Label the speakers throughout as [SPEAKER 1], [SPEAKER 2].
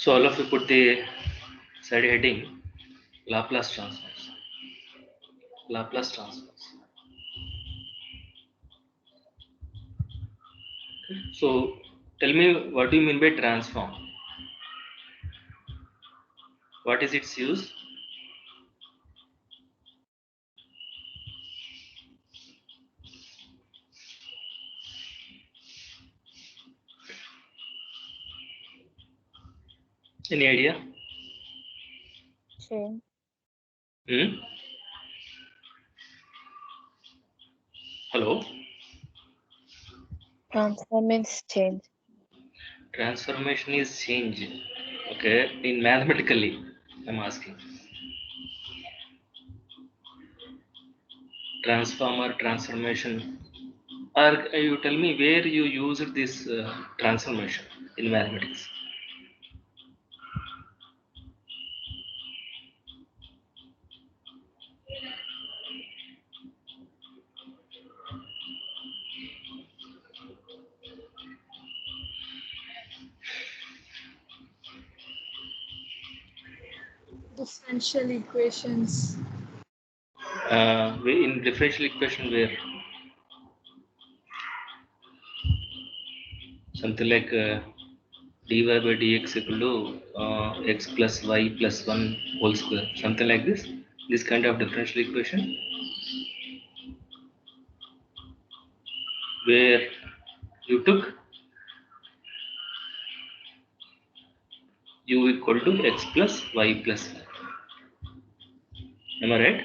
[SPEAKER 1] So all of you put the side heading Laplace transforms. Laplace transforms. So tell me, what do you mean by transform? What is its use? Any idea?
[SPEAKER 2] Change.
[SPEAKER 1] Hello?
[SPEAKER 2] Transform means change.
[SPEAKER 1] Transformation is change. Okay, in mathematically, I'm asking. Transformer, transformation. Or you tell me where you used this transformation in mathematics.
[SPEAKER 3] Differential equations.
[SPEAKER 1] In differential equation, where something like dy by dx equal to x plus y plus 1 whole square, something like this kind of differential equation, where you took u equal to x plus y plus 1. Am I right?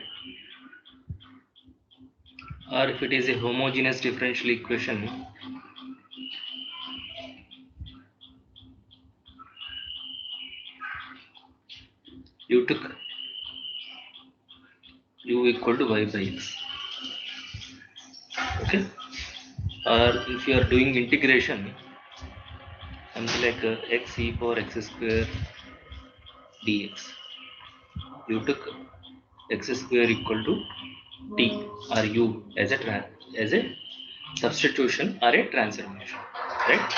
[SPEAKER 1] Or if it is a homogeneous differential equation, you took u equal to y by x. Okay. Or if you are doing integration, something like x e power x square dx, you took x square equal to t or u as a substitution or a transformation, right?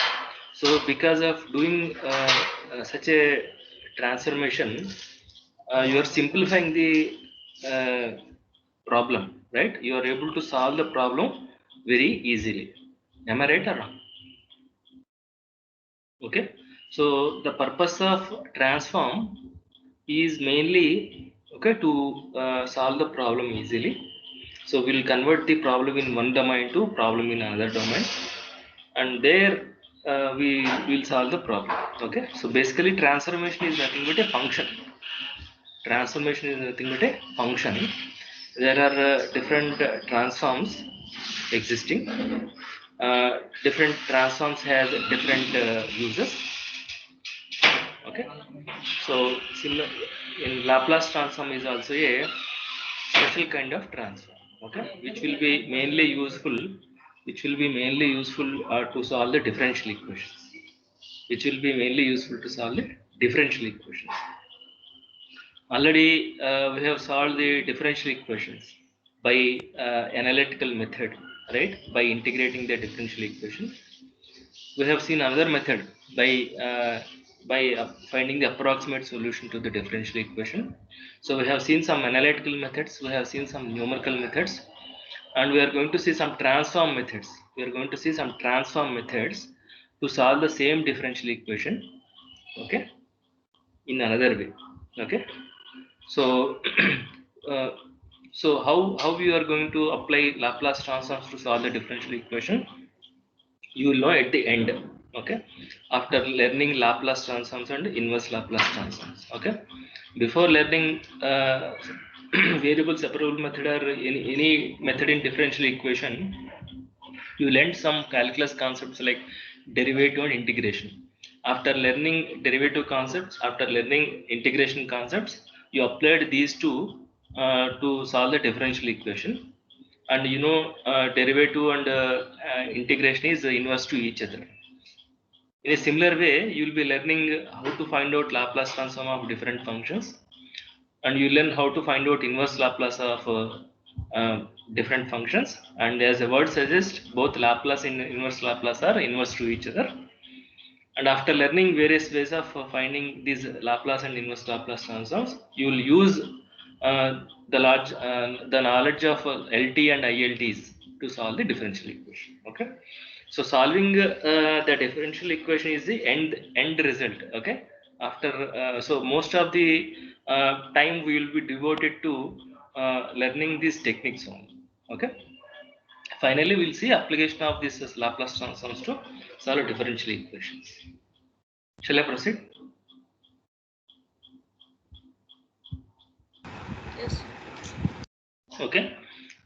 [SPEAKER 1] So because of doing such a transformation, you are simplifying the uh, problem, right? You are able to solve the problem very easily. Am I right or wrong? Okay, so the purpose of transform is mainly, okay, to solve the problem easily. So we'll convert the problem in one domain to problem in another domain, and there we will solve the problem. Okay, so basically transformation is nothing but a function. Transformation is nothing but a function. There are different transforms existing. Different transforms has different uses. Okay, so similar in Laplace transform is also a special kind of transform, okay, which will be mainly useful, to solve the differential equations, which will be mainly useful to solve the differential equations. Already we have solved the differential equations by analytical method, right? By integrating the differential equation. We have seen another method by finding the approximate solution to the differential equation. So we have seen some analytical methods, we have seen some numerical methods, and we are going to see some transform methods. We are going to see some transform methods to solve the same differential equation, okay, in another way. Okay, so uh, so how we are going to apply Laplace transforms to solve the differential equation, you will know at the end. Okay, after learning Laplace transforms and inverse Laplace transforms. Okay, before learning variable separable method or any method in differential equation, you learned some calculus concepts like derivative and integration. After learning derivative concepts, after learning integration concepts, you applied these two to solve the differential equation. And you know, derivative and integration is inverse to each other. In a similar way, you will be learning how to find out Laplace transform of different functions, and you learn how to find out inverse Laplace of different functions. And as the word suggests, both Laplace and inverse Laplace are inverse to each other. And after learning various ways of finding these Laplace and inverse Laplace transforms, you will use the knowledge of LT and ILTs to solve the differential equation. Okay, so solving the differential equation is the end result. Okay, after so most of the time we will be devoted to learning these techniques only. Okay. Finally, we'll see application of this as Laplace transforms to solve differential equations. Shall I proceed?
[SPEAKER 3] Yes.
[SPEAKER 1] Okay.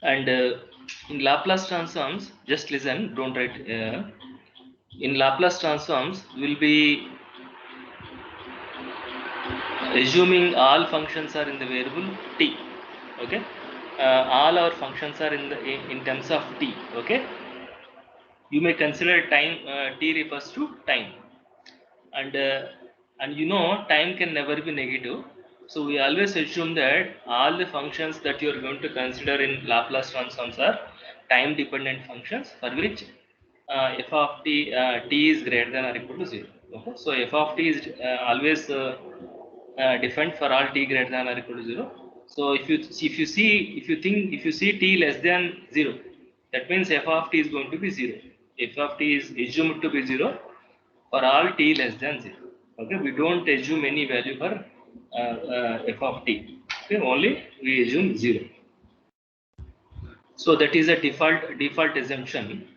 [SPEAKER 1] And in Laplace transforms, just listen, don't write. In Laplace transforms, we'll be assuming all functions are in the variable t. Okay. All our functions are in terms of t. Okay. You may consider time t refers to time, and you know time can never be negative. So we always assume that all the functions that you are going to consider in Laplace transforms are time dependent functions for which f of t is greater than or equal to 0. Okay, so f of t is always defined for all t greater than or equal to 0. So if you see t less than 0, that means f of t is going to be 0. F of t is assumed to be 0 for all t less than 0. Okay, we don't assume any value for f of t. Okay, only we assume 0. So that is a default assumption.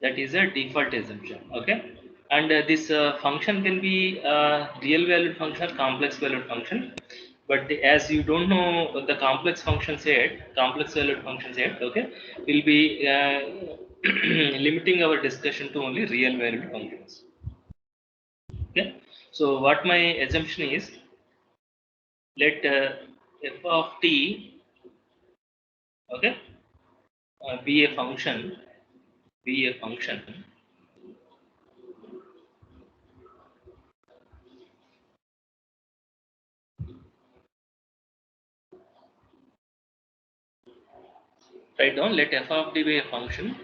[SPEAKER 1] That is a default assumption. Okay, and this function can be real valued function, complex valued function. But as you don't know the complex valued functions yet, okay, we'll be limiting our discussion to only real valued functions. Okay, so what my assumption is, let f of t, okay, be a function, write down, let f of t be a function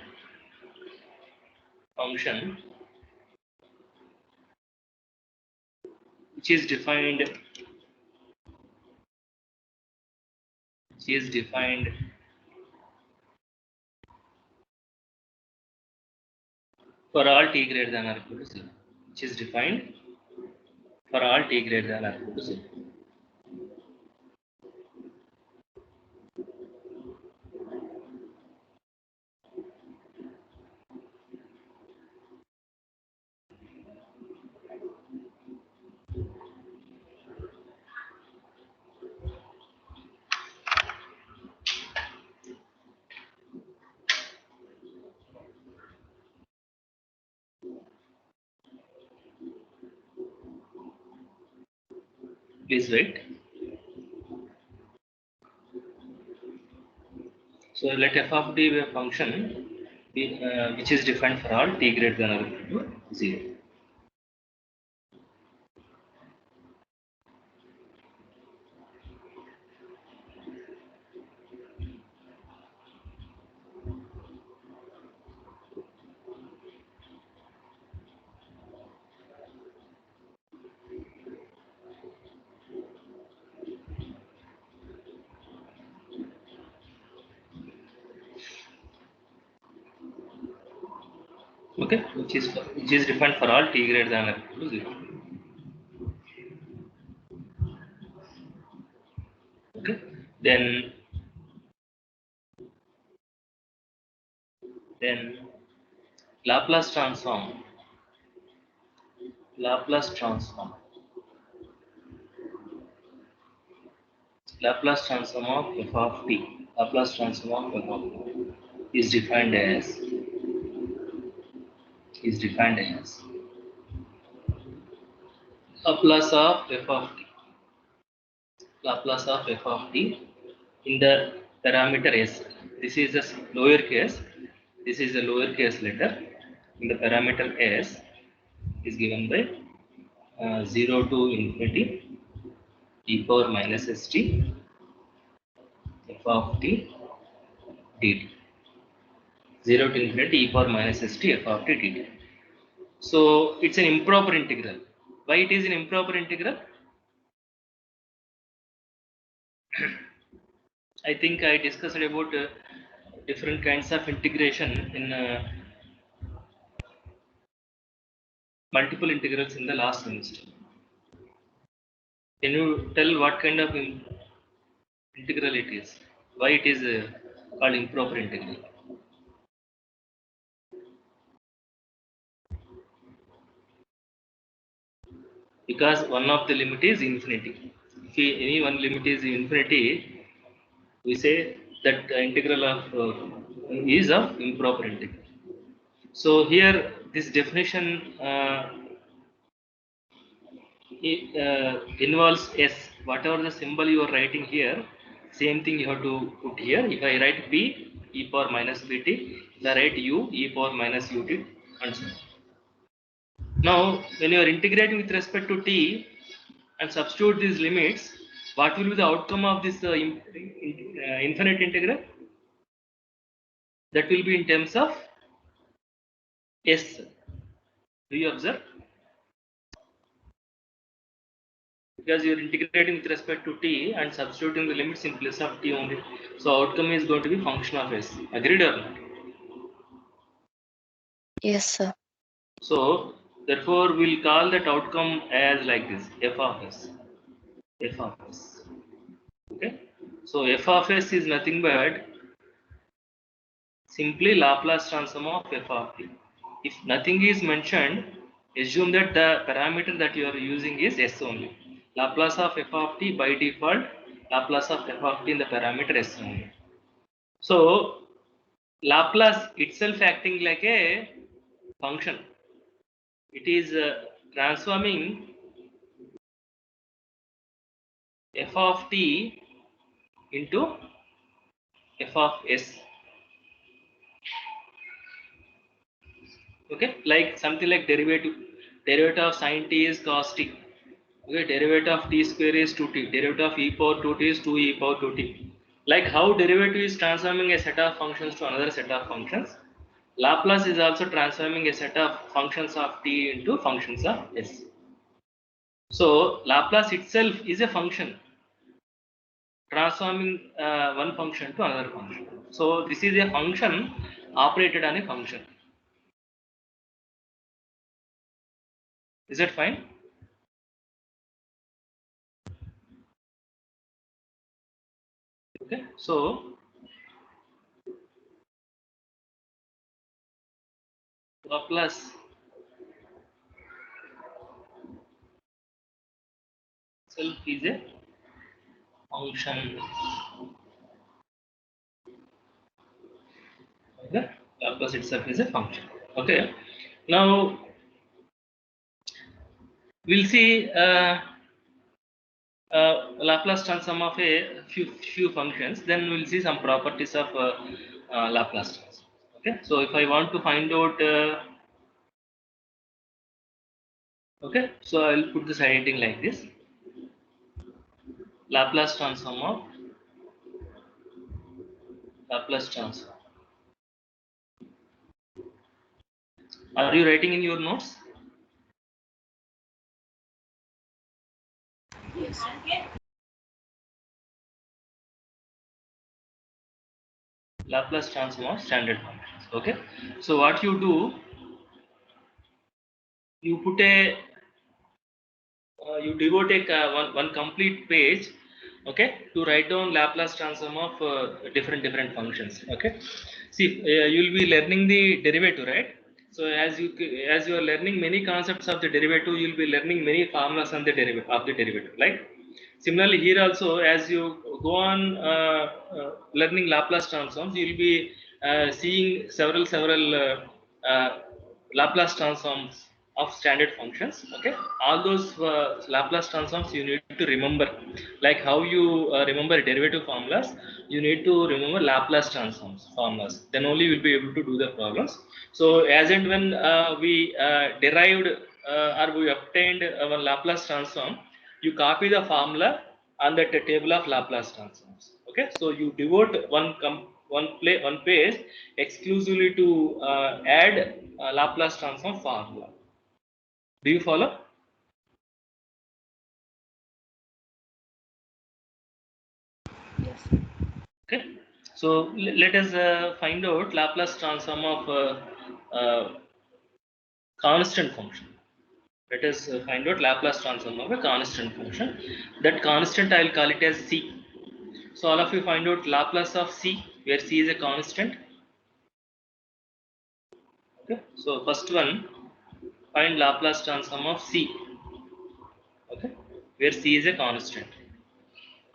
[SPEAKER 1] which is defined for all t greater than or equal to 0, which is defined for all t greater than or equal to 0. Please wait. So let f of t be a function which is defined for all t greater than or equal to 0. Okay, which is defined for all t greater than or equal to 0. Okay, then Laplace transform Laplace transform Laplace transform of f of t. Laplace transform of f of t is defined as Laplace of f of t. Laplace of f of t in the parameter s. This is a lowercase. This is a lowercase letter. In the parameter s is given by 0 to infinity e power minus st f of t dt. 0 to infinity e power minus st f of t dt. So it's an improper integral. Why it is an improper integral? I think I discussed about different kinds of integration in multiple integrals in the last semester. Can you tell what kind of integral it is? Why it is called improper integral? Because one of the limit is infinity. If any one limit is infinity, we say that the integral of is of improper integral. So here this definition involves s. Whatever the symbol you are writing here, same thing you have to put here. If I write p, e power minus bt, if I write u, e power minus ut, and so on. Now when you are integrating with respect to t and substitute these limits, what will be the outcome of this infinite integral? That will be in terms of s. Do you observe? Because you are integrating with respect to t and substituting the limits in place of t only. So outcome is going to be function of s. Agreed or not?
[SPEAKER 2] Yes, sir.
[SPEAKER 1] So therefore we'll call that outcome as like this, f of s. F of s. Okay. So f of s is nothing but simply Laplace transform of f of t. If nothing is mentioned, assume that the parameter that you are using is s only. Laplace of f of t by default, Laplace of f of t in the parameter s only. So Laplace itself acting like a function. It is transforming f of t into f of s. Okay, like something like derivative of sine t is cos t. Okay, derivative of t square is 2t, derivative of e power 2t is 2e power 2t. Like how derivative is transforming a set of functions to another set of functions, Laplace is also transforming a set of functions of t into functions of s. So Laplace itself is a function transforming one function to another function. So this is a function operated on a function. Is that fine? Okay, so Laplace itself is a function. Okay, Laplace itself is a function. Okay, now we'll see Laplace transform of a few functions. Then we'll see some properties of Laplace transform. Okay, so if I want to find out, okay, so I'll put this heading like this: Laplace transform of Laplace transform. Are you writing in your notes?
[SPEAKER 3] Yes.
[SPEAKER 1] Laplace transform of standard functions. Okay, so what you do, you put a you devote a one complete page, okay, to write down Laplace transform of different functions. Okay, see, you'll be learning the derivative, right? So as you are learning many concepts of the derivative, you'll be learning many formulas on the derivative, right? Similarly, here also, as you go on learning Laplace transforms, you'll be seeing several Laplace transforms of standard functions. Okay, all those Laplace transforms you need to remember, like how you remember derivative formulas. You need to remember Laplace transforms formulas. Then only you will be able to do the problems. So as and when we derived or we obtained our Laplace transform, you copy the formula on the table of Laplace transforms. Okay, so you devote one page exclusively to add Laplace transform formula. Do you follow?
[SPEAKER 3] Yes.
[SPEAKER 1] Okay. So let us find out Laplace transform of constant function. Let us find out Laplace transform of a constant function. That constant I will call it as C. So all of you find out Laplace of C, where C is a constant. Okay. So first one, find Laplace transform of C. Okay, where C is a constant.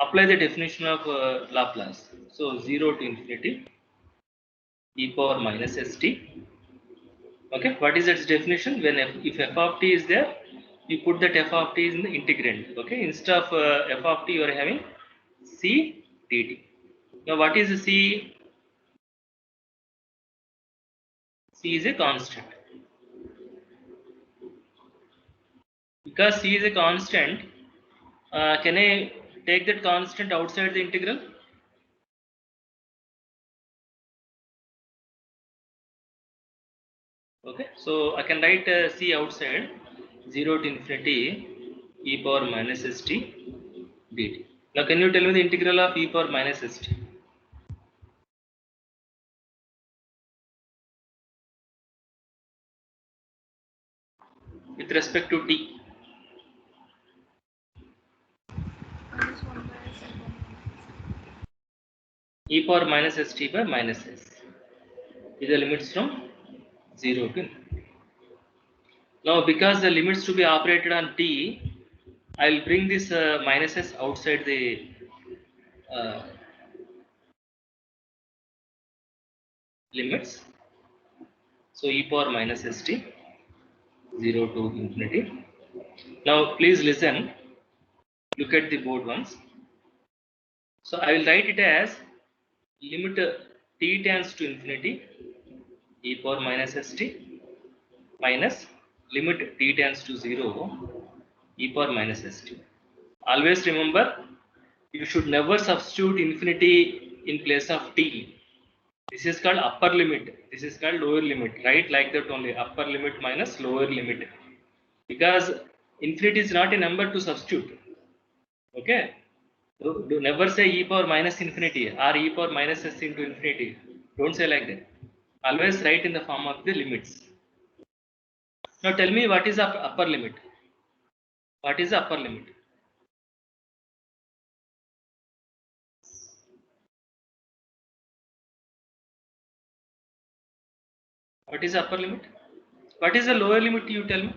[SPEAKER 1] Apply the definition of Laplace. So 0 to infinity e power minus st. Okay, what is its definition? When if f of t is there, you put that f of t is in the integrand. Okay, instead of f of t, you are having c dt. Now, what is c? C is a constant. Because c is a constant, can I take that constant outside the integral? Okay, so I can write c outside 0 to infinity e power minus st dt. Now, can you tell me the integral of e power minus st? With respect to t.
[SPEAKER 3] Minus 1 by s and 1
[SPEAKER 1] E power minus st by minus s is the limits from 0 to infinity. Now, because the limits to be operated on t, I will bring this minus s outside the uh, limits. So, e power minus st 0 to infinity. Now, please listen, look at the board once. So, I will write it as limit t tends to infinity e power minus st minus limit t tends to 0 e power minus st. Always remember, you should never substitute infinity in place of t. This is called upper limit. This is called lower limit. Right, like that only. Upper limit minus lower limit. Because infinity is not a number to substitute. Okay. Do never say e power minus infinity or e power minus s into infinity. Don't say like that. Always write in the form of the limits. Now tell me, what is the upper limit? What is the upper limit? What is the upper limit? What is the lower limit, you tell me?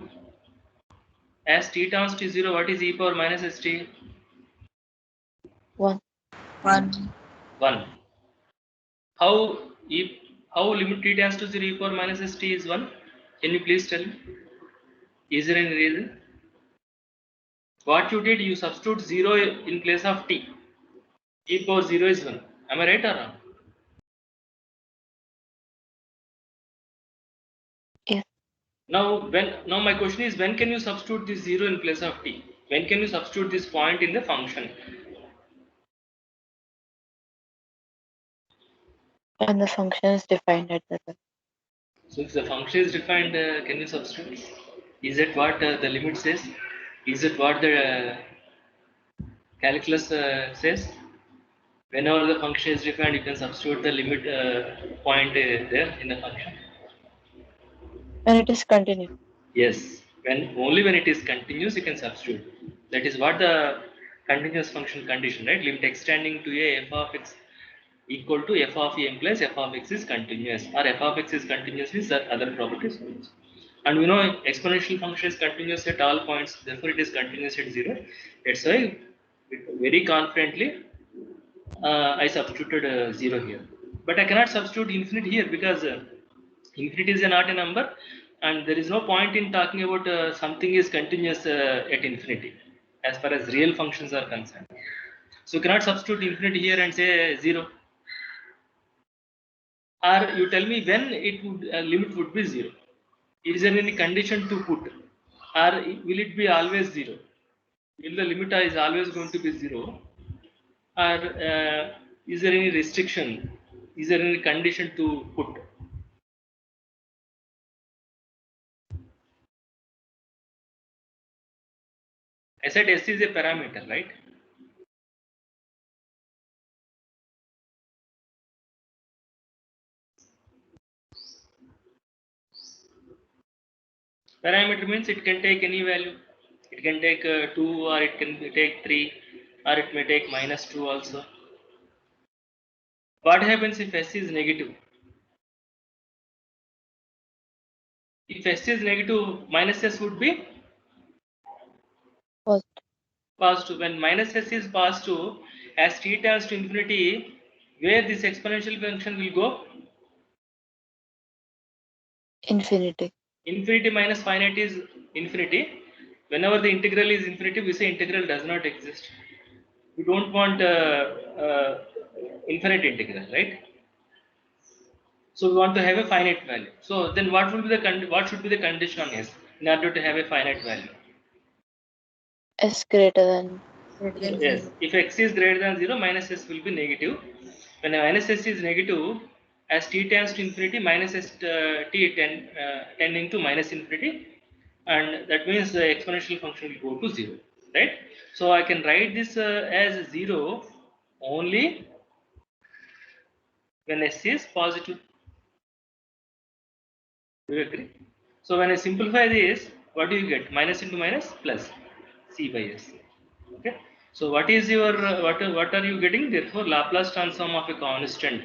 [SPEAKER 1] As t tends to 0, what is e power minus st?
[SPEAKER 2] 1.
[SPEAKER 1] 1. How how limit t tends to 0 e power minus st is 1? Can you please tell me? Is there any reason? What you did, you substitute 0 in place of t. E power 0 is 1. Am I right or wrong?
[SPEAKER 2] Yes.
[SPEAKER 1] Now my question is, when can you substitute this 0 in place of t? When can you substitute this point in the function?
[SPEAKER 2] And the function is defined at the time.
[SPEAKER 1] So if the function is defined, can you substitute? Is that what the limit says? Is it what the calculus says? Whenever the function is defined, you can substitute the limit point there in the function.
[SPEAKER 2] And it is continuous.
[SPEAKER 1] Yes, only when it is continuous you can substitute. That is what the continuous function condition, right? Limit extending to a f of x equal to f of a implies f of x is continuous, or f of x is continuous with other properties. And we know exponential function is continuous at all points, therefore it is continuous at 0. That's why very confidently I substituted 0 here. But I cannot substitute infinite here because infinite is not a number, and there is no point in talking about something is continuous at infinity as far as real functions are concerned. So you cannot substitute infinity here and say 0. Or you tell me when it would limit would be 0. Is there any condition to put, or will it be always 0? Will the limit is always going to be 0, or is there any restriction? Is there any condition to put? I said S is a parameter, right? Parameter means it can take any value. It can take 2, or it can take 3, or it may take -2 also. What happens if S is negative? If S is negative, minus S would be
[SPEAKER 2] Positive.
[SPEAKER 1] positive. When minus S is positive, as t tends to infinity, where this exponential function will go?
[SPEAKER 2] Infinity.
[SPEAKER 1] Infinity minus finite is infinity. Whenever the integral is infinity, we say integral does not exist. We don't want infinite integral, right? So we want to have a finite value. So then what will be the what should be the condition on S in order to have a finite value?
[SPEAKER 2] S greater than
[SPEAKER 3] Greater
[SPEAKER 2] 0.
[SPEAKER 3] than
[SPEAKER 1] Yes,
[SPEAKER 3] 0.
[SPEAKER 1] if x is greater than 0, minus s will be negative. When minus s is negative, as t tends to infinity, minus s tending to minus infinity, and that means the exponential function will go to 0, right? So I can write this as 0 only when s is positive. Do you agree? So when I simplify this, what do you get? Minus into minus plus c by s. Okay. So what is your what are you getting? Therefore, Laplace transform of a constant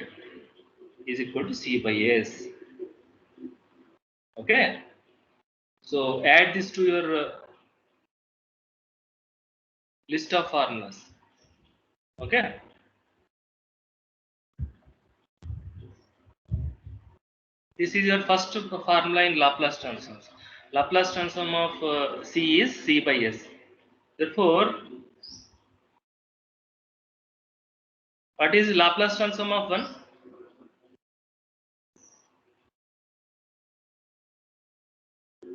[SPEAKER 1] is equal to c by s. Okay. So add this to your list of formulas. Okay. This is your first formula in Laplace transforms. Laplace transform of c is c by s. Therefore, what is Laplace transform of 1?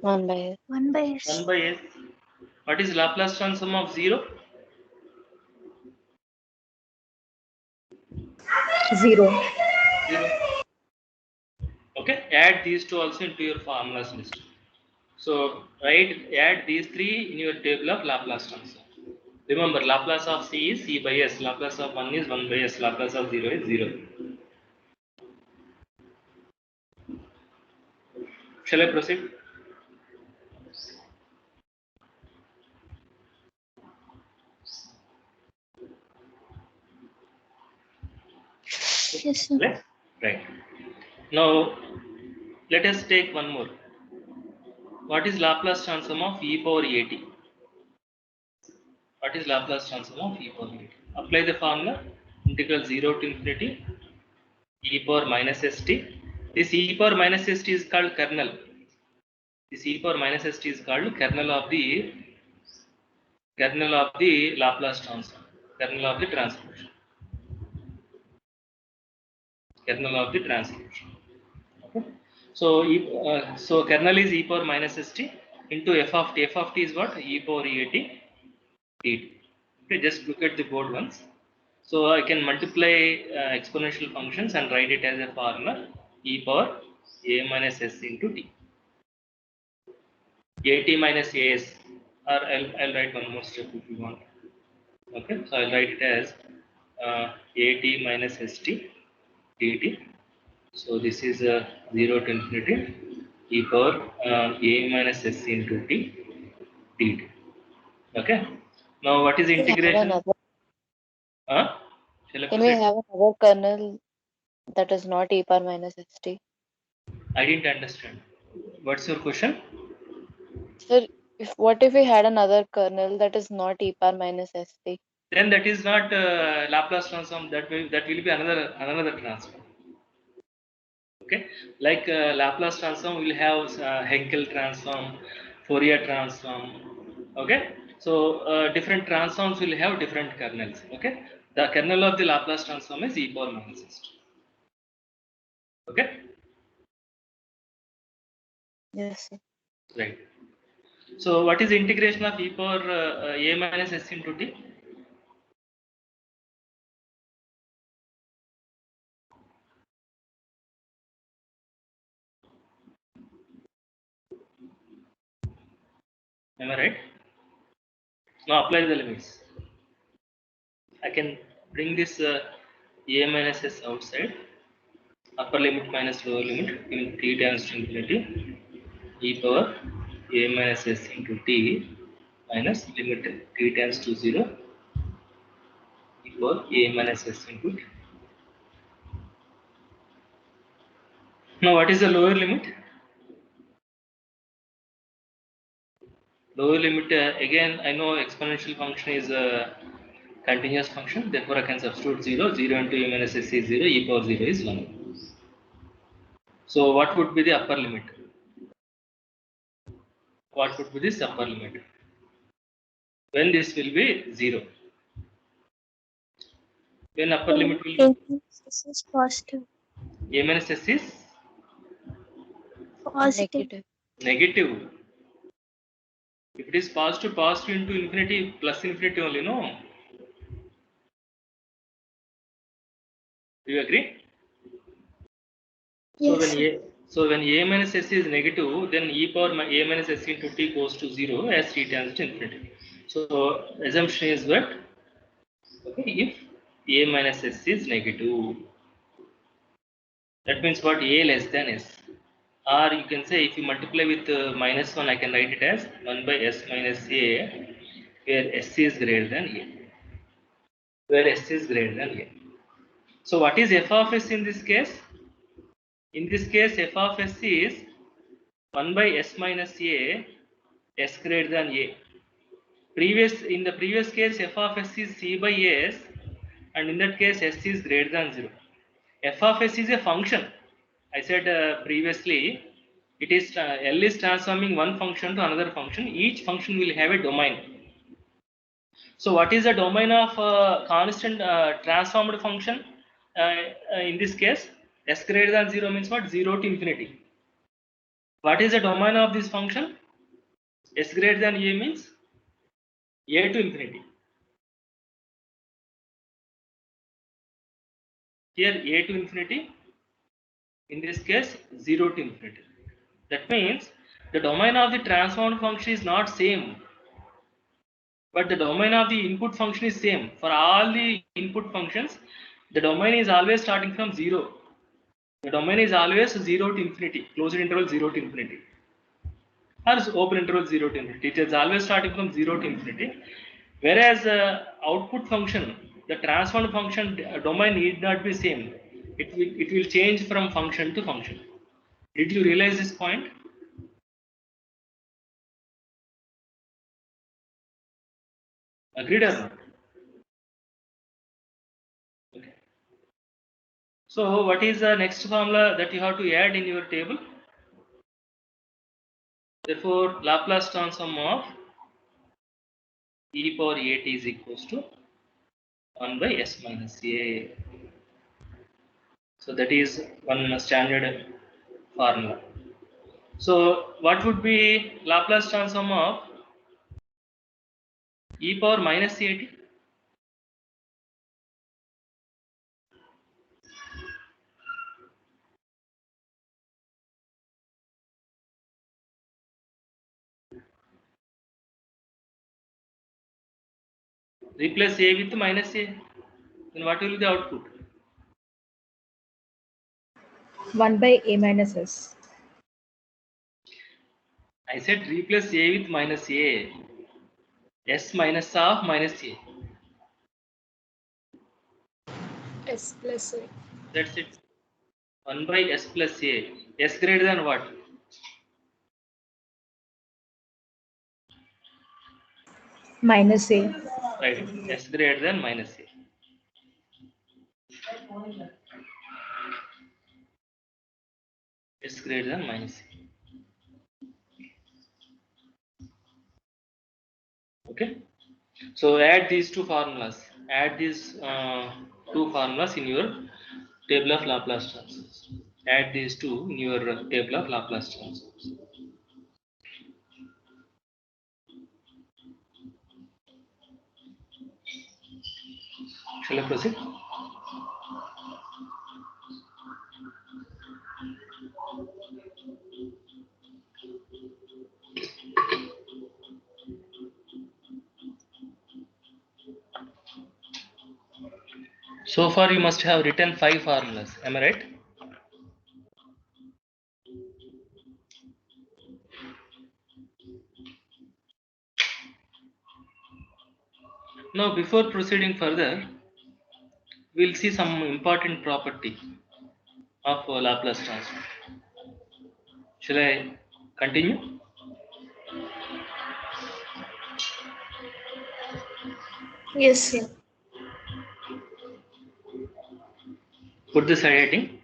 [SPEAKER 2] 1 by S.
[SPEAKER 3] 1 by s.
[SPEAKER 1] 1 by s. What is Laplace transform of 0?
[SPEAKER 3] 0.
[SPEAKER 1] 0. Okay. Add these two also into your formulas list. So add these three in your table of Laplace transform. Remember, Laplace of c is c by s, Laplace of 1 is 1 by s, Laplace of 0 is 0. Shall I proceed?
[SPEAKER 3] Yes, sir.
[SPEAKER 1] Right. Now, let us take one more. What is Laplace transform of e power at? What is Laplace transform of e power at? Apply the formula, integral 0 to infinity e power minus st. This e power minus st is called kernel. This e power minus st is called kernel of the Laplace transform, kernel of the transformation, kernel of the transformation. Okay. So, so kernel is e power minus st into f of t. F of t is what? E power at dt. Okay, just look at the board once. So I can multiply exponential functions and write it as a formula e power a minus s into t. At minus as, or I'll write one more step if you want. Okay, so I'll write it as at minus st dt. So this is 0 to infinity e power a minus s into t dt. Okay. Now what is
[SPEAKER 2] Can we have
[SPEAKER 1] integration?
[SPEAKER 2] another?
[SPEAKER 1] Shall I
[SPEAKER 2] Can we
[SPEAKER 1] proceed?
[SPEAKER 2] have another kernel that is not e power minus st?
[SPEAKER 1] I didn't understand. What's your question?
[SPEAKER 2] Sir, what if we had another kernel that is not e power minus st?
[SPEAKER 1] Then that is not Laplace transform. That will be another transform. Okay, like Laplace transform will have Henkel transform, Fourier transform. Okay, so different transforms will have different kernels. Okay, the kernel of the Laplace transform is e power minus st. Okay,
[SPEAKER 2] Yes, sir.
[SPEAKER 1] right. So what is integration of e power a minus s into t? Am I right? Now apply the limits. I can bring this a minus s outside. Upper limit minus lower limit in t tends to infinity e power a minus s into t minus limit t tends to 0 e power a minus s into t. Now what is the lower limit? Lower limit again I know exponential function is a continuous function, therefore I can substitute 0. 0 into a minus s is 0, e power 0 is 1. So what would be the upper limit? What would be this upper limit? When this will be 0? When upper limit will be
[SPEAKER 3] This is positive.
[SPEAKER 1] a minus s is
[SPEAKER 3] Positive.
[SPEAKER 2] Negative.
[SPEAKER 1] negative. If it is positive, positive into infinity plus infinity only, no? Do you agree? So
[SPEAKER 3] Yes,
[SPEAKER 1] when
[SPEAKER 3] sir.
[SPEAKER 1] a minus s is negative, then e power a minus s into t goes to 0 as t tends to infinity. So assumption is that okay, if a minus s is negative, that means what, a less than s. Or you can say if you multiply with minus 1, I can write it as 1 by s minus a, where s is greater than a. Where s is greater than a. So what is f of s in this case? In this case, f of s is 1 by s minus a, s greater than a. In the previous case, f of s is c by s, and in that case, s is greater than 0. F of s is a function. I said previously, L is transforming one function to another function. Each function will have a domain. So what is the domain of constant transformed function? In this case, s greater than 0 means what? 0 to infinity. What is the domain of this function? S greater than a means a to infinity. Here a to infinity, in this case 0 to infinity. That means the domain of the transformed function is not same, but the domain of the input function is same. For all the input functions, the domain is always starting from 0. The domain is always 0 to infinity, closed interval 0 to infinity, or open interval 0 to infinity. It is always starting from 0 to infinity. Whereas output function, the transformed function domain need not be same. It will change from function to function. Did you realize this point? Agreed or not? Okay. So what is the next formula that you have to add in your table? Therefore, Laplace transform of e power at is equals to 1 by s minus a. So that is one standard formula. So what would be Laplace transform of e power minus at? Replace a with minus a. Then what will be the output?
[SPEAKER 4] 1 by a minus s.
[SPEAKER 1] I said replace a with minus a. S minus of minus a.
[SPEAKER 3] S plus A.
[SPEAKER 1] That's it. 1 by s plus a. S greater than what?
[SPEAKER 4] Minus a.
[SPEAKER 1] Right. S greater than minus a. S greater than minus a. Okay. So add these two formulas. Add these two formulas in your table of Laplace transforms. Add these two in your table of Laplace transforms. Shall I proceed? So far you must have written 5 formulas. Am I right? Now, before proceeding further, we'll see some important property of Laplace transform. Shall I continue?
[SPEAKER 3] Yes, sir.
[SPEAKER 1] Put this heading: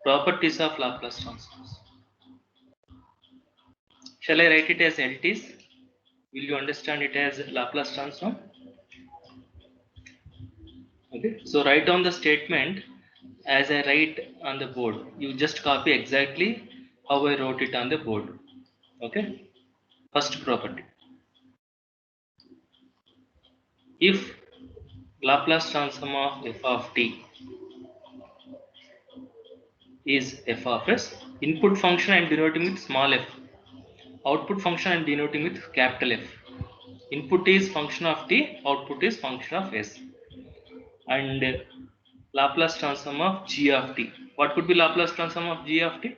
[SPEAKER 1] properties of Laplace transforms. Shall I write it as LTs? Will you understand it as Laplace transform? Okay. So write down the statement as I write on the board. You just copy exactly how I wrote it on the board. Okay. First property: if Laplace transform of f of t is f of s, input function I am denoting with small f, output function I am denoting with capital F. Input is function of t, output is function of s. And Laplace transform of g of t. What could be Laplace transform of g of t?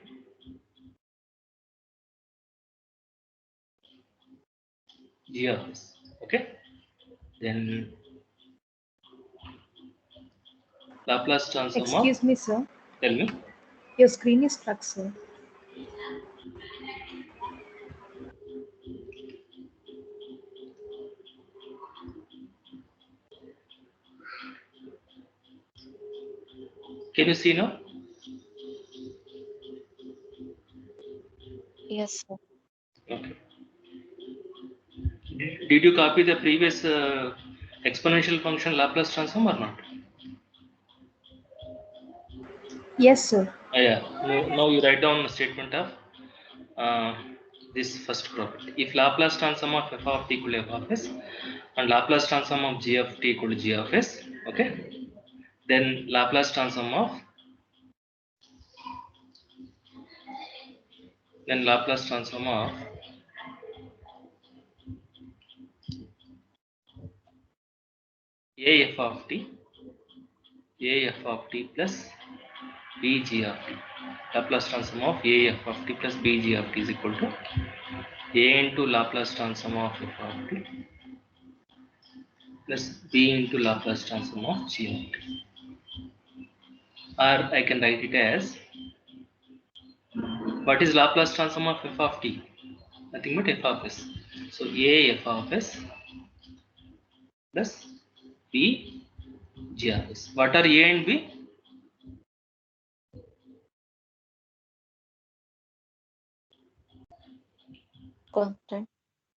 [SPEAKER 1] G of s. Okay. Then Laplace transform of,
[SPEAKER 4] Excuse me, sir.
[SPEAKER 1] tell me.
[SPEAKER 4] Your screen is stuck, sir.
[SPEAKER 1] Can you see now?
[SPEAKER 2] Yes, sir.
[SPEAKER 1] Okay. Did you copy the previous exponential function Laplace transform or not?
[SPEAKER 4] Yes, sir.
[SPEAKER 1] Yeah. Now you write down the statement of this first property. If Laplace transform of f of t equal to f of s and Laplace transform of g of t equal to g of s, okay, then Laplace transform of a f of t plus b g of t. Laplace transform of a f of t plus b g of t is equal to a into Laplace transform of f of t plus b into Laplace transform of g of t. Or I can write it as, what is Laplace transform of f of t? Nothing but f of s. So a f of s plus b g of s. What are a and b?
[SPEAKER 2] Constant.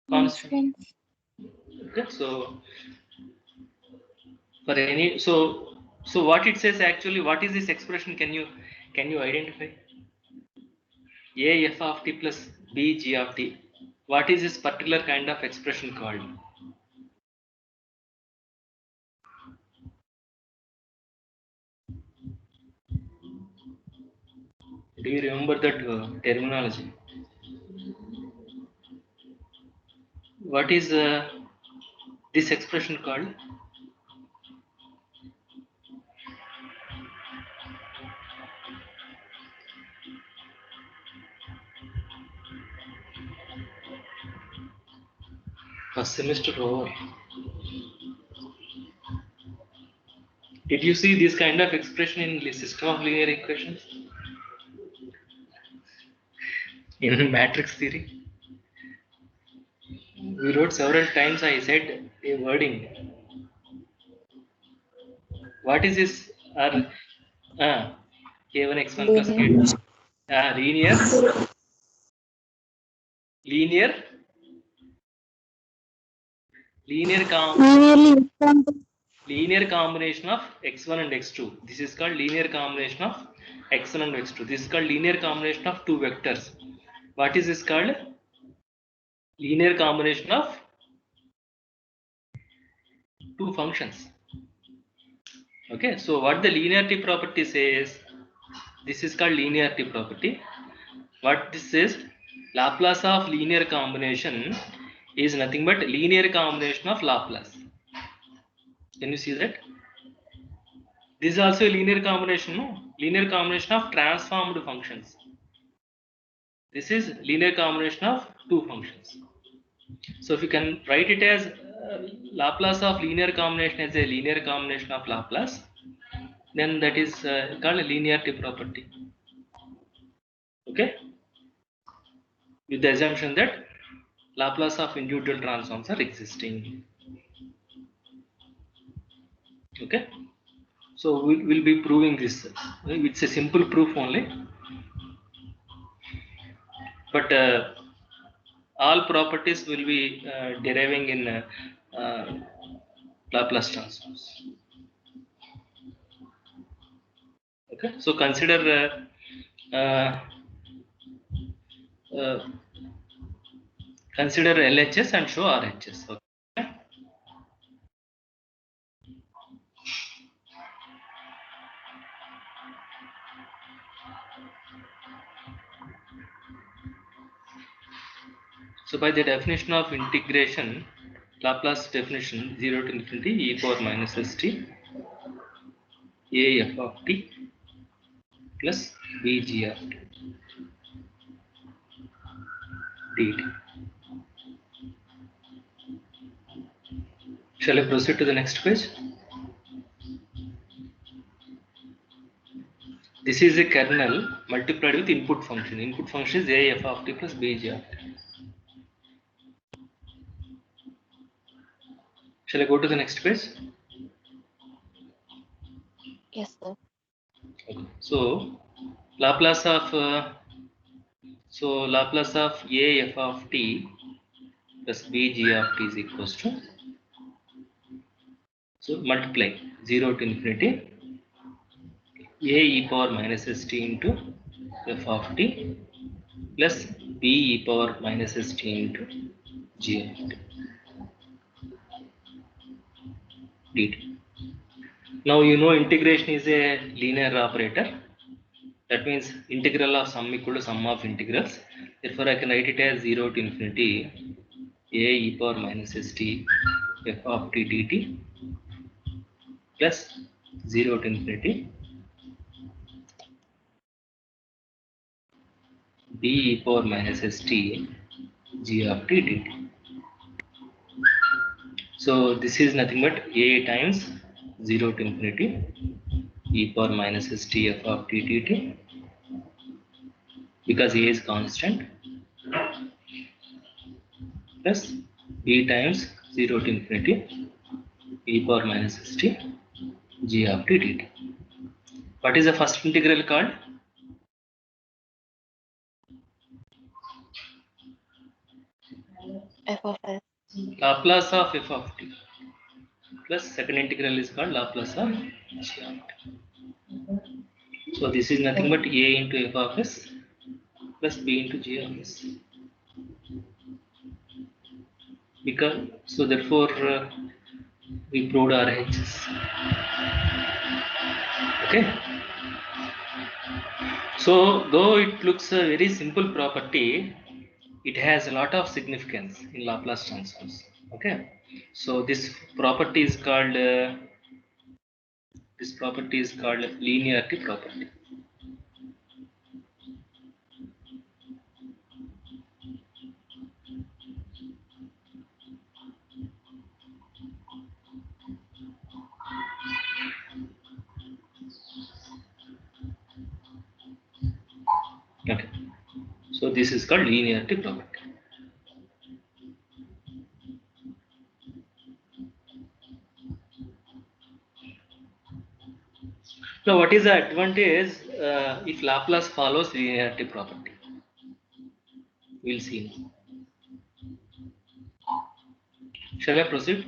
[SPEAKER 1] Constant. Okay, so for any, so what it says actually, what is this expression? Can you identify? A f of t plus b g of t. What is this particular kind of expression called? Do you remember that terminology? What is this expression called? First semester over. Did you see this kind of expression in the system of linear equations? In matrix theory? We wrote several times, I said a wording. What is this? K1 x1 plus
[SPEAKER 2] Linear.
[SPEAKER 1] k2. Linear. Linear combination of x1 and x2. This is called linear combination of x1 and x2. This is called linear combination of two vectors. What is this called? Linear combination of two functions. Okay, so what the linearity property says, this is called linearity property. What this is, Laplace of linear combination is nothing but linear combination of Laplace. Can you see that? This is also a linear combination, no? Linear combination of transformed functions. This is linear combination of two functions. So if you can write it as Laplace of linear combination as a linear combination of Laplace, then that is called a linearity property. Okay, with the assumption that Laplace of individual transforms are existing. Okay, so we'll be proving this. It's a simple proof only, but all properties will be deriving in Laplace transforms. Okay, so consider consider LHS and show RHS. Okay. So by the definition of integration, Laplace definition 0 to infinity e power minus st a f of t plus b g of t dt. Shall I proceed to the next page? This is a kernel multiplied with input function. Input function is a f of t plus b g of t. Shall I go to the next page?
[SPEAKER 2] Yes, sir.
[SPEAKER 1] Okay. So Laplace of a f of t plus b g of t is equals to, so multiply 0 to infinity a e power minus st into f of t plus b e power minus st into g of t dt. Now you know integration is a linear operator. That means integral of sum equal to sum of integrals. Therefore, I can write it as 0 to infinity a e power minus st f of t dt plus 0 to infinity b e power minus st g of t dt. So this is nothing but a times 0 to infinity e power minus st f of t dt, because a is constant, plus b times 0 to infinity e power minus st g of t dt. What is the first integral called?
[SPEAKER 2] F of S.
[SPEAKER 1] Laplace of f of t, plus second integral is called Laplace of g of t. So this is nothing but a into f of s plus b into g of s. Because so therefore we proved RHS. Okay. So though it looks a very simple property, it has a lot of significance in Laplace transforms. Okay. So this property is called linearity property. Okay. So this is called linearity property. Now, what is the advantage if Laplace follows linearity property? We'll see now. Shall I proceed?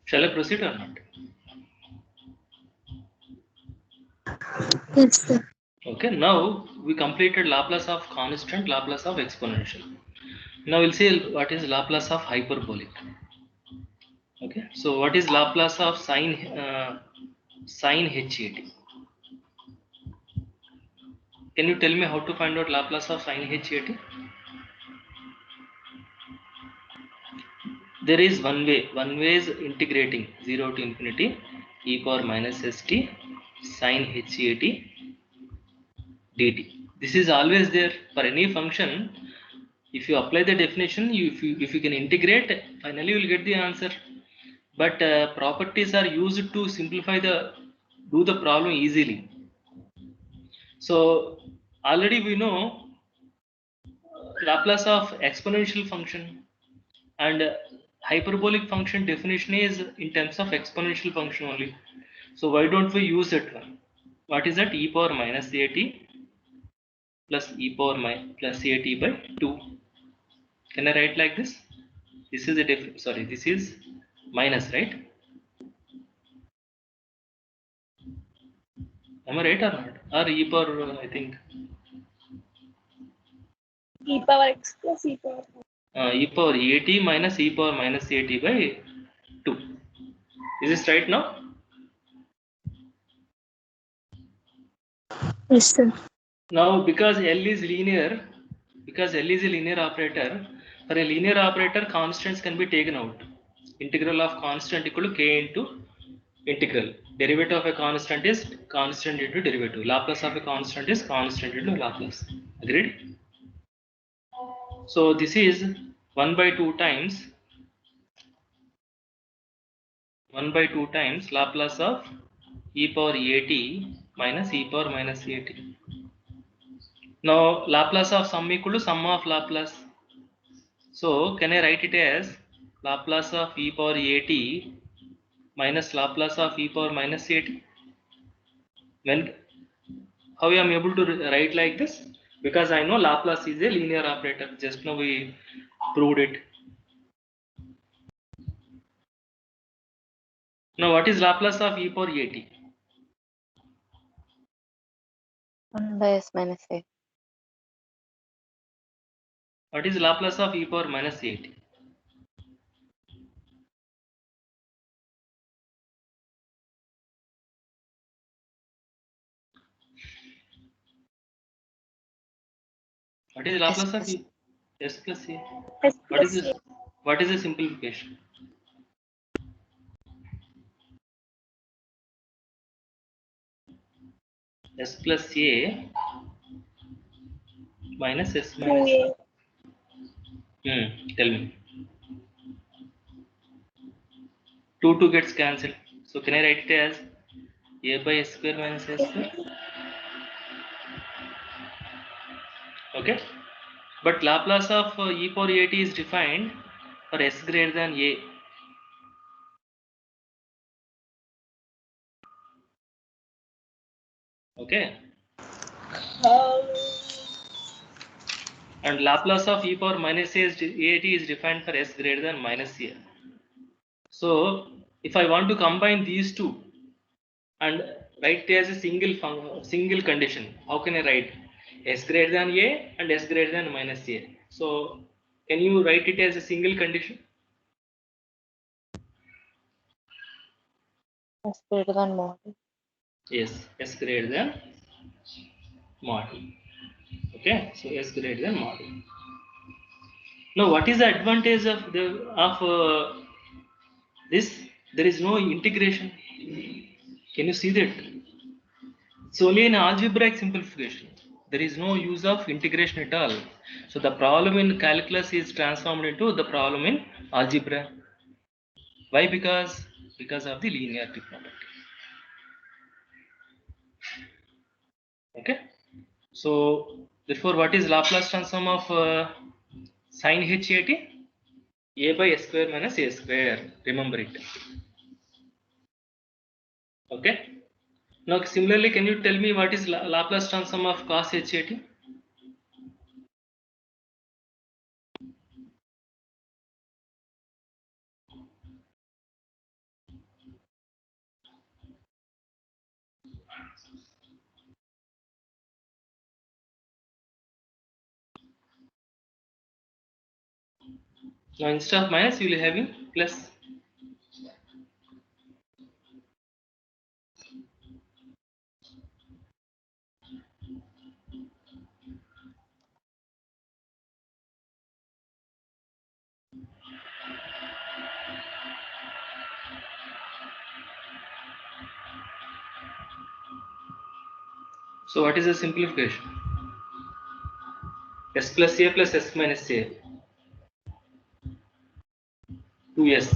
[SPEAKER 1] Shall I proceed or not?
[SPEAKER 3] Yes, sir.
[SPEAKER 1] Okay, now we completed Laplace of constant, Laplace of exponential. Now we'll see what is Laplace of hyperbolic. Okay, so what is Laplace of sine HAT? Can you tell me how to find out Laplace of sine HAT? There is one way is integrating 0 to infinity e power minus st sine HAT dt. This is always there for any function. If you apply the definition, if you can integrate, finally you will get the answer. But properties are used to simplify do the problem easily. So already we know Laplace of exponential function and hyperbolic function definition is in terms of exponential function only. So why don't we use that one? What is that? E power minus at plus e power plus at by 2. Can I write like this? This is a this is minus, right? Am I right or not? Or e power, I think.
[SPEAKER 3] E power x plus e power.
[SPEAKER 1] E power at minus e power minus at by 2. Is this right now?
[SPEAKER 3] Yes, sir.
[SPEAKER 1] Now, because L is linear, because L is a linear operator, for a linear operator, constants can be taken out. Integral of constant equal to k into integral. Derivative of a constant is constant into derivative. Laplace of a constant is constant into Laplace. Agreed? So this is 1 by 2 times Laplace of e power at minus e power minus at. Now Laplace of sum equal to sum of Laplace. So can I write it as Laplace of e power at minus Laplace of e power minus at? When how I am able to write like this? Because I know Laplace is a linear operator. Just now we proved it. Now what is Laplace of e power at?
[SPEAKER 2] 1 by s minus a.
[SPEAKER 1] What is Laplace of e power minus at? What is Laplace of e? S plus a.
[SPEAKER 3] S
[SPEAKER 1] What is
[SPEAKER 3] plus
[SPEAKER 1] this? What is the simplification? S plus a minus s minus
[SPEAKER 3] 2a.
[SPEAKER 1] Tell me. 2 gets cancelled. So can I write it as a by s square minus s square? Okay. But Laplace of e power at is defined for s greater than a. Okay. And Laplace of e power minus a at is defined for s greater than minus a. So if I want to combine these two and write it as a single condition, how can I write s greater than a and s greater than minus a? So can you write it as a single condition?
[SPEAKER 2] S greater than mod.
[SPEAKER 1] Yes, s greater than mod. Okay, so s greater than mod. Now, what is the advantage of this? There is no integration. Can you see that? It's only an algebraic simplification. There is no use of integration at all. So the problem in calculus is transformed into the problem in algebra. Why? Because of the linearity property. Okay. So therefore, what is Laplace transform of sine HAT? A by s square minus a square. Remember it. Okay. Now similarly, can you tell me what is Laplace transform of cos HAT? Now instead of minus, you will having plus. So what is the simplification? S plus a plus s minus a. 2s.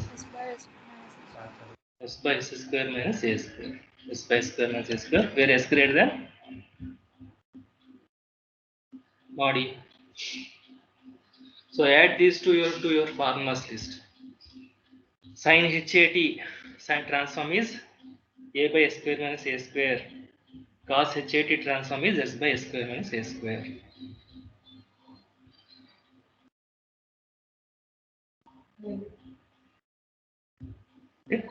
[SPEAKER 1] S by s square minus a square. S by s square minus a square. Where s greater than mod e. So add these to your formulas list. Sin HAT sin transform is a by s square minus a square. Cos HAT transform is s by s square minus a square. Okay.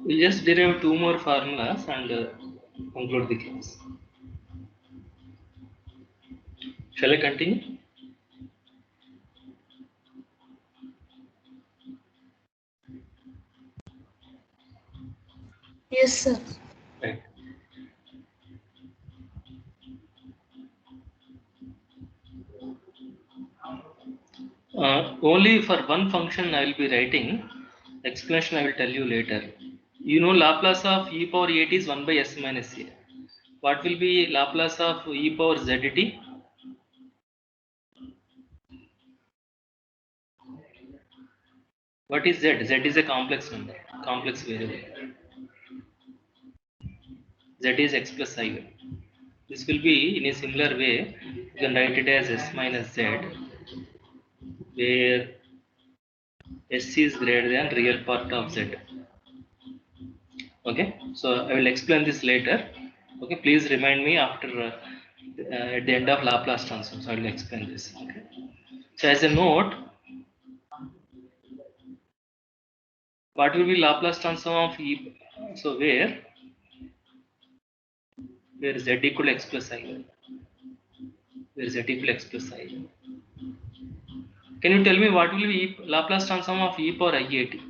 [SPEAKER 1] We just derive two more formulas and conclude the class. Shall I continue?
[SPEAKER 3] Yes, sir.
[SPEAKER 1] Right. Only for one function I will be writing. Explanation I will tell you later. You know Laplace of e power 8 is 1 by s minus a. What will be Laplace of e power zt? What is z? Z is a complex number, complex variable. Z is x plus I1. This will be in a similar way. You can write it as s minus z, where s is greater than real part of z. Okay, so I will explain this later. Okay, please remind me after at the end of Laplace transform. So I will explain this. Okay. So as a note, what will be Laplace transform of e? So where z equal x plus I1, where z equal x plus I1. Can you tell me what will be Laplace transform of e power IAT?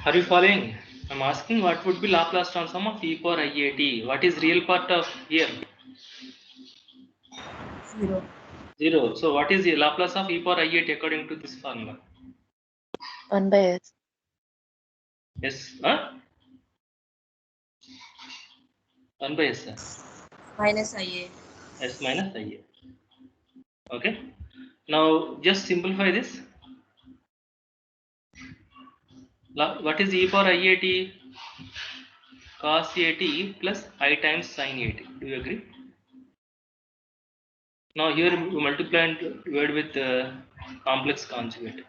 [SPEAKER 1] Are you following? I'm asking what would be Laplace transform of e power IAT? What is real part of here?
[SPEAKER 4] 0.
[SPEAKER 1] 0. So what is the Laplace of e power IAT according to this formula?
[SPEAKER 2] 1 by s.
[SPEAKER 1] Yes. Huh? 1 by s.
[SPEAKER 3] Minus IA.
[SPEAKER 1] S minus IA. Okay. Now just simplify this. What is e power IAT? Cos AT plus I times sin AT. Do you agree? Now here we multiply and divide with complex conjugate.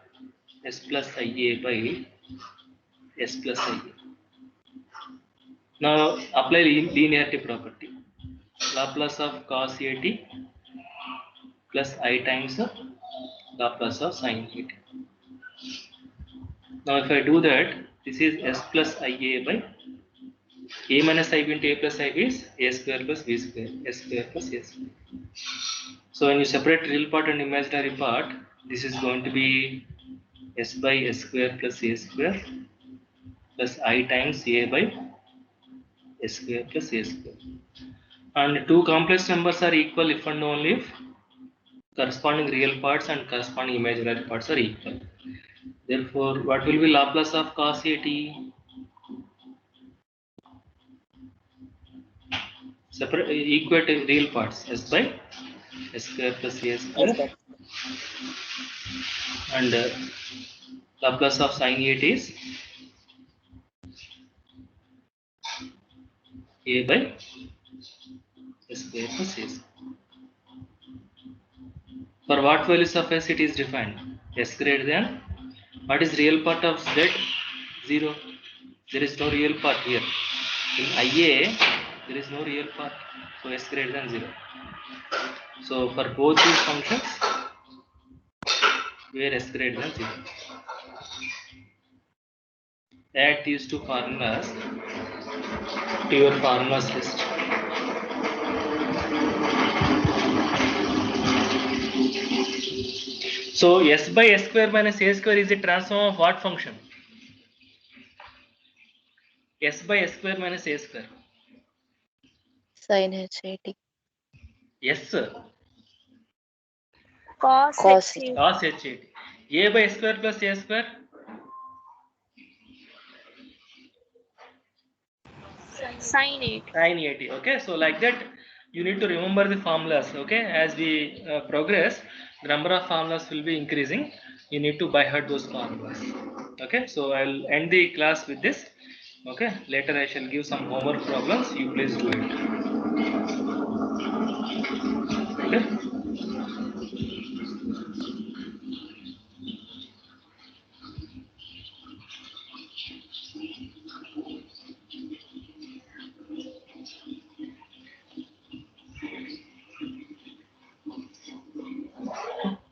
[SPEAKER 1] S plus IA by S plus IA. Now apply linearity property. Laplace of cos AT plus I times Laplace of sin AT. Now if I do that, this is S plus IA by A minus IB into A plus IB is A square plus B square, S square plus A square. So when you separate real part and imaginary part, this is going to be S by S square plus A square plus I times A by S square plus A square. And two complex numbers are equal if and only if corresponding real parts and corresponding imaginary parts are equal. Therefore, what will be Laplace of cos AT? Separate equate real parts S by S square plus A square and Laplace of sin AT is A by S square plus A square. For what values of S it is defined? S greater than, what is real part of Z? 0. There is no real part here. In IA, there is no real part, so s greater than 0. So for both these functions, where s greater than 0. Add these two formulas to your formulas list. So s by s square minus a square is the transform of what function? S by s square minus a square.
[SPEAKER 2] Sin HAT.
[SPEAKER 1] Yes, sir.
[SPEAKER 5] Cos
[SPEAKER 2] Cos
[SPEAKER 5] HAT.
[SPEAKER 1] Cos HAT. A by s square plus a square.
[SPEAKER 5] Sin 8.
[SPEAKER 1] Sin 80. Okay, so like that, you need to remember the formulas. Okay, as we progress, the number of formulas will be increasing. You need to by heart those formulas. Okay, so I'll end the class with this. Okay, later I shall give some homework problems. You please do it. Okay.